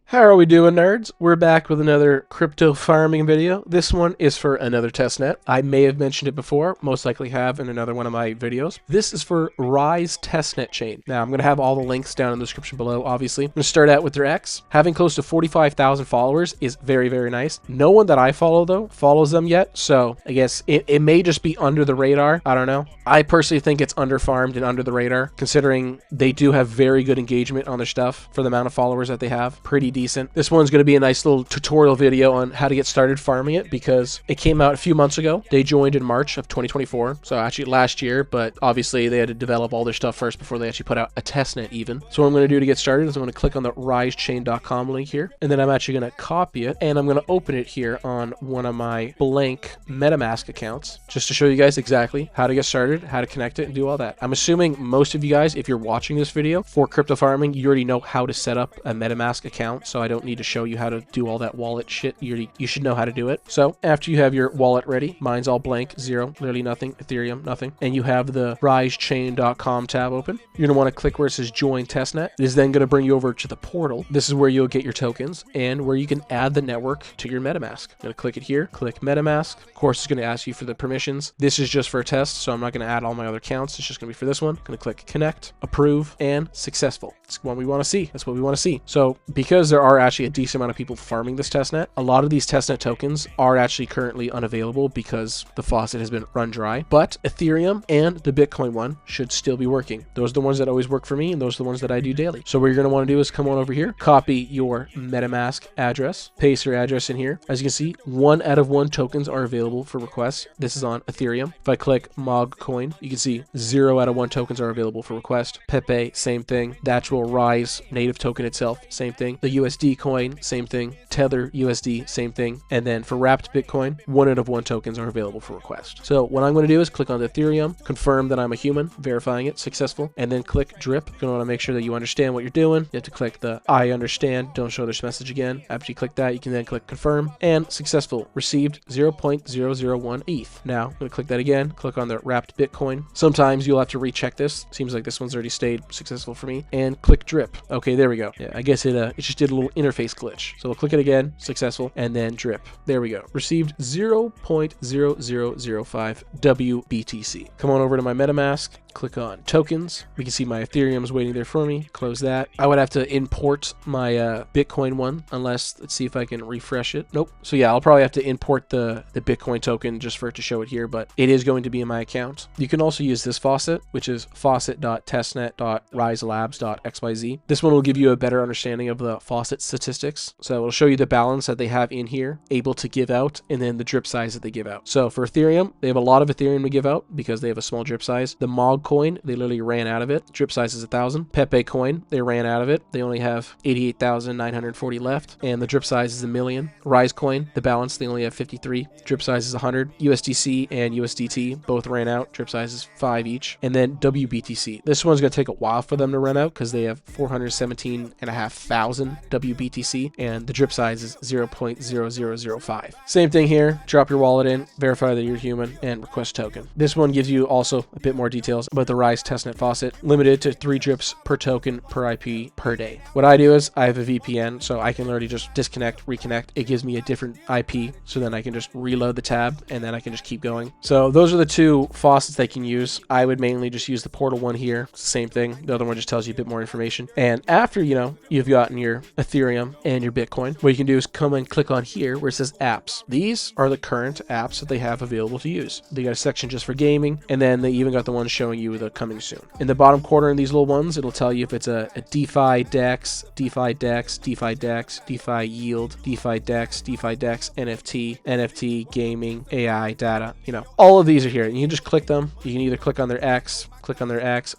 How are we doing, nerds? We're back with another crypto farming video. This one is for another testnet. I may have mentioned it before, most likely have in another one of my videos. This is for Rise Testnet Chain. Now, I'm going to have all the links down in the description below, obviously. I'm going to start out with their X. Having close to 45,000 followers is very, very nice. No one that I follow, though, follows them yet, so I guess it may just be under the radar. I don't know. I personally think it's underfarmed and under the radar, considering they do have very good engagement on their stuff for the amount of followers that they have. Pretty decent. This one's going to be a nice little tutorial video on how to get started farming it because it came out a few months ago. They joined in March of 2024, so actually last year, but obviously they had to develop all their stuff first before they actually put out a testnet even. So what I'm going to do to get started is I'm going to click on the risechain.com link here, and then I'm actually going to copy it, and I'm going to open it here on one of my blank MetaMask accounts just to show you guys exactly how to get started, how to connect it, and do all that. I'm assuming most of you guys, if you're watching this video for crypto farming, you already know how to set up a MetaMask account, so I don't need to show you how to do all that wallet shit. You should know how to do it. So after you have your wallet ready, mine's all blank, zero, literally nothing, Ethereum, nothing, and you have the risechain.com tab open, you're going to want to click where it says join testnet. It is then going to bring you over to the portal. This is where you'll get your tokens and where you can add the network to your MetaMask. I'm going to click it here, click MetaMask. Of course, it's going to ask you for the permissions. This is just for a test, so I'm not going to add all my other accounts. It's just going to be for this one. I'm going to click connect, approve, and successful. It's what we want to see. That's what we want to see. So because there are actually a decent amount of people farming this testnet, a lot of these testnet tokens are actually currently unavailable because the faucet has been run dry, but Ethereum and the Bitcoin one should still be working. Those are the ones that always work for me, and those are the ones that I do daily. So what you're going to want to do is come on over here, copy your MetaMask address, paste your address in here. As you can see, 1 out of 1 tokens are available for request. This is on Ethereum. If I click Mog Coin, you can see 0 out of 1 tokens are available for request. Pepe, same thing. The actual Rise native token itself, same thing. The USD coin, same thing. Tether USD, same thing. And then for wrapped Bitcoin, 1 out of 1 tokens are available for request. So what I'm going to do is click on the Ethereum, confirm that I'm a human, verifying it, successful, and then click drip. You're going to want to make sure that you understand what you're doing. You have to click the I understand, don't show this message again. After you click that, you can then click confirm, and successful, received 0.001 ETH. Now, I'm going to click that again, click on the wrapped Bitcoin. Sometimes you'll have to recheck this. Seems like this one's already stayed successful for me, and click drip. Okay, there we go. Yeah, I guess it just did a little interface glitch. So we'll click it again, successful, and then drip. There we go. Received 0.0005 WBTC. Come on over to my MetaMask, click on tokens. We can see my Ethereum's waiting there for me. Close that. I would have to import my Bitcoin one, unless, let's see if I can refresh it. Nope. So yeah, I'll probably have to import the Bitcoin token just for it to show it here, but it is going to be in my account. You can also use this faucet, which is faucet.testnet.riselabs.xyz. This one will give you a better understanding of the faucet statistics. So it'll show you the balance that they have in here, able to give out, and then the drip size that they give out. So for Ethereum, they have a lot of Ethereum to give out because they have a small drip size. The Mog coin, they literally ran out of it. Drip size is 1,000. Pepe coin, they ran out of it. They only have 88,940 left, and the drip size is 1 million. Rise coin, the balance, they only have 53. Drip size is 100. USDC and USDT both ran out. Drip size is 5 each. And then WBTC. This one's going to take a while for them to run out because they have 417,500 WBTC, and the drip size is 0.0005. Same thing here. Drop your wallet in, verify that you're human, and request token. This one gives you also a bit more details about the Rise testnet faucet, limited to 3 drips per token per IP per day. What I do is I have a VPN, so I can literally just disconnect, reconnect. It gives me a different IP, so then I can just reload the tab, and then I can just keep going. So those are the 2 faucets they can use. I would mainly just use the portal one here. It's the same thing. The other one just tells you a bit more information. And after, you've gotten your Ethereum and your Bitcoin, what you can do is come and click on here where it says apps. These are the current apps that they have available to use. They got a section just for gaming, and then they even got the one showing you the coming soon. In the bottom corner in these little ones, it'll tell you if it's a DeFi DEX, DeFi DEX, DeFi DEX, DeFi Yield, DeFi DEX, DeFi DEX, NFT, gaming, AI, data. All of these are here. And you can just click them. You can either click on their X,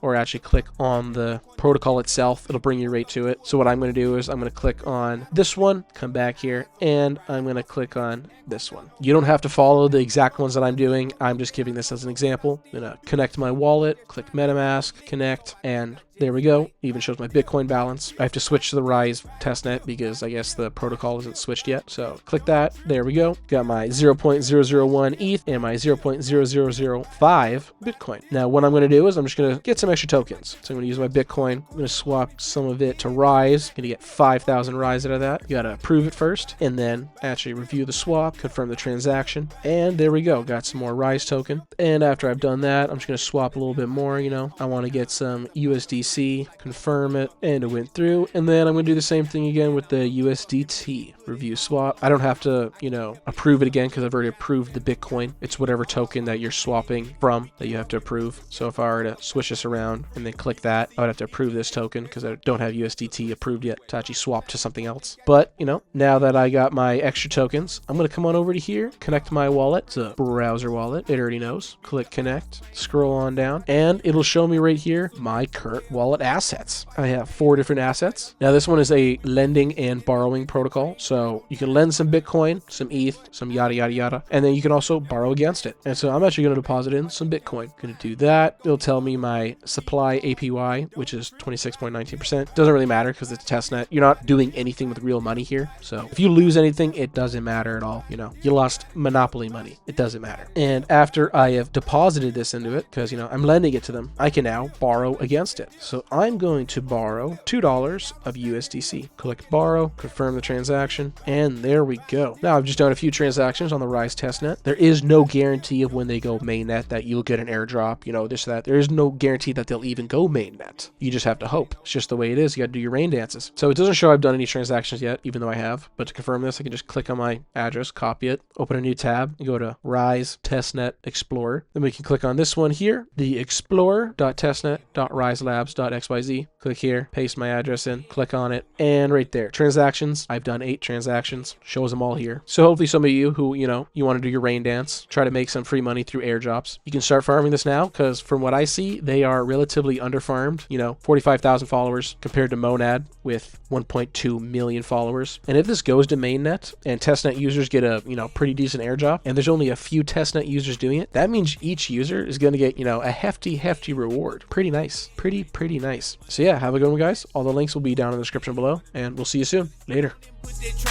or actually click on the protocol itself. It'll bring you right to it. So what I'm going to do is I'm going to click on this one, come back here, and I'm going to click on this one. You don't have to follow the exact ones that I'm doing. I'm just giving this as an example. I'm going to connect my wallet, click MetaMask, connect, and There we go. Even shows my Bitcoin balance. I have to switch to the Rise testnet because I guess the protocol isn't switched yet. So click that. There we go. Got my 0.001 ETH and my 0.0005 Bitcoin. Now what I'm going to do is I'm just going to get some extra tokens. So I'm going to use my Bitcoin. I'm going to swap some of it to Rise. Going to get 5,000 Rise out of that. You got to approve it first and then actually review the swap, confirm the transaction. And there we go. Got some more Rise token. And after I've done that, I'm just going to swap a little bit more. You know, I want to get some USDC, confirm it, and it went through. And then I'm going to do the same thing again with the USDT. Review swap. I don't have to, you know, approve it again because I've already approved the Bitcoin. It's whatever token that you're swapping from that you have to approve. So if I were to switch this around and then click that, I would have to approve this token because I don't have USDT approved yet to actually swap to something else. But, you know, now that I got my extra tokens, I'm going to come on over to here, connect my wallet. It's a browser wallet. It already knows. Click connect, scroll on down, and it'll show me right here my current wallet assets. I have 4 different assets. Now this one is a lending and borrowing protocol. So you can lend some Bitcoin, some ETH, some yada, yada, yada, and then you can also borrow against it. And so I'm actually going to deposit in some Bitcoin. Going to do that. It'll tell me my supply APY, which is 26.19%. Doesn't really matter because it's a testnet. You're not doing anything with real money here. So if you lose anything, it doesn't matter at all. You know, you lost monopoly money. It doesn't matter. And after I have deposited this into it, because, you know, I'm lending it to them, I can now borrow against it. So I'm going to borrow $2 of USDC. Click borrow, confirm the transaction, and there we go. Now I've just done a few transactions on the Rise testnet. There is no guarantee of when they go mainnet that you'll get an airdrop, you know, this, that. There is no guarantee that they'll even go mainnet. You just have to hope. It's just the way it is. You got to do your rain dances. So it doesn't show I've done any transactions yet, even though I have. But to confirm this, I can just click on my address, copy it, open a new tab, and go to Rise Testnet Explorer. Then we can click on this one here, the explorer.testnet.riselabs.xyz. Click here, paste my address in, click on it, and right there, transactions. I've done 8 transactions, shows them all here. So hopefully some of you who, you know, you want to do your rain dance, try to make some free money through airdrops, you can start farming this now, because from what I see, they are relatively underfarmed. You know, 45,000 followers compared to Monad with 1.2 million followers. And if this goes to mainnet and testnet users get a, you know, pretty decent airdrop, and there's only a few testnet users doing it, that means each user is going to get, you know, a hefty reward. Pretty nice. Pretty nice. So yeah, have a good one, guys. All the links will be down in the description below, and we'll see you soon. Later. It's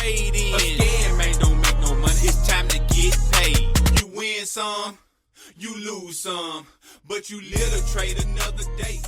time to get paid. You win some, you lose some, but you live to trade another day.